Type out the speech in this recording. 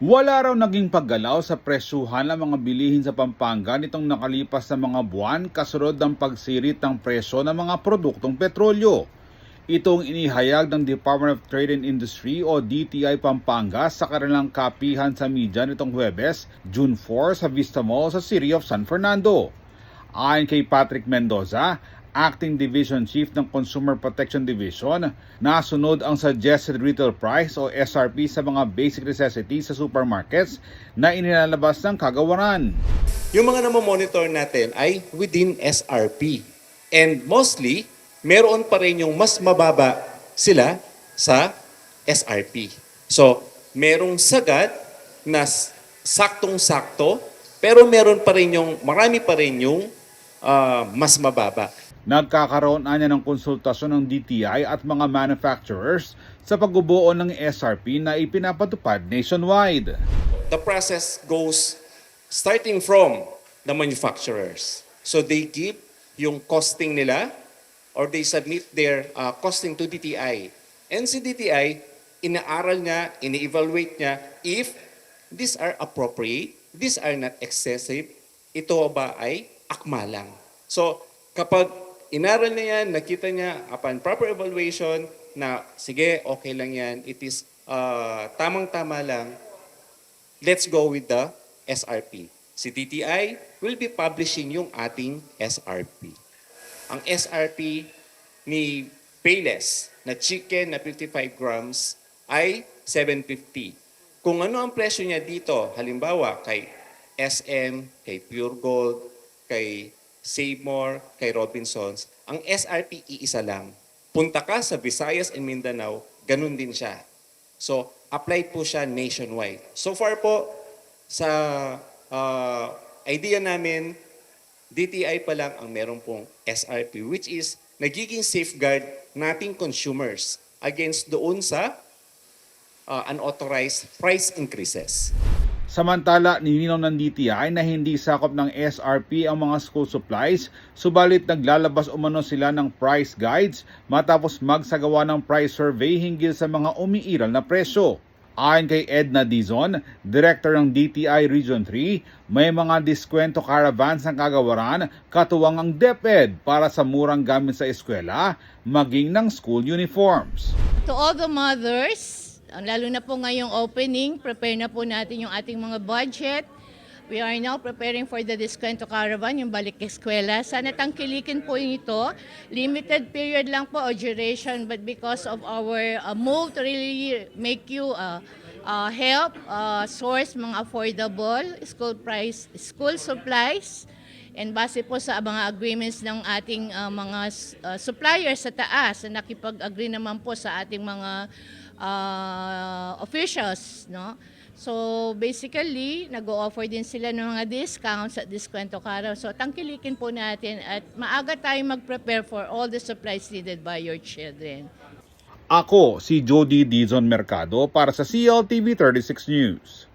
Wala raw naging paggalaw sa presyuhan ng mga bilihin sa Pampanga nitong nakalipas na mga buwan kasunod ng pagsirit ng presyo ng mga produktong petrolyo. Itong inihayag ng Department of Trade and Industry o DTI Pampanga sa kanilang kapihan sa media nitong Huwebes, June 4 sa Vista Mall sa City of San Fernando. Ayon kay Patrick Mendoza, Acting Division Chief ng Consumer Protection Division, nasunod ang Suggested Retail Price o SRP sa mga basic necessities sa supermarkets na inilalabas ng kagawaran. Yung mga namomonitor natin ay within SRP. And mostly, meron pa rin yung mas mababa sila sa SRP. So, merong sagad na saktong-sakto, pero meron pa rin yung, marami pa rin yung mas mababa. Nagkakaroon anya ng konsultasyon ng DTI at mga manufacturers sa pagbubuo ng SRP na ipinapatupad nationwide. The process goes starting from the manufacturers. So they keep yung costing nila or they submit their costing to DTI. And si DTI, inaaral niya, ini-evaluate niya if these are appropriate, these are not excessive, ito ba ay akma lang. So kapag inaral niya yan, nakita niya upon proper evaluation na sige, okay lang yan, it is tamang-tama lang, let's go with the SRP. Si DTI will be publishing yung ating SRP. Ang SRP ni Payless na chicken na 55 grams ay 750. Kung ano ang presyo niya dito, halimbawa kay SM, kay Pure Gold, kay Save More, kay Robinsons, ang SRP iisa lang. Punta ka sa Visayas and Mindanao, ganun din siya. So, apply po siya nationwide. So far po, sa idea namin, DTI pa lang ang meron pong SRP, which is nagiging safeguard nating consumers against doon sa unauthorized price increases. Samantala, nilinaw ng DTI na hindi sakop ng SRP ang mga school supplies, subalit naglalabas umano sila ng price guides matapos magsagawa ng price survey hinggil sa mga umiiral na presyo. Ayon kay Edna Dizon, Director ng DTI Region 3, may mga diskwento caravans ng kagawaran katuwang ang DepEd para sa murang gamit sa eskwela, maging ng school uniforms. To all the mothers, lalo na po ngayong opening, prepare na po natin yung ating mga budget. We are now preparing for the Diskwento Caravan, yung balik eskwela. Sana tangkilikin po ito. Limited period lang po o duration, but because of our move to really make you help source mga affordable school supplies, and base po sa mga agreements ng ating mga suppliers sa taas, na nakipag-agree naman po sa ating mga officials, no? So basically, nag-o-offer din sila ng mga discounts at Diskwento Caravan. So tangkilikin po natin at maaga tayong mag-prepare for all the supplies needed by your children. Ako si Jody Dizon Mercado para sa CLTV 36 News.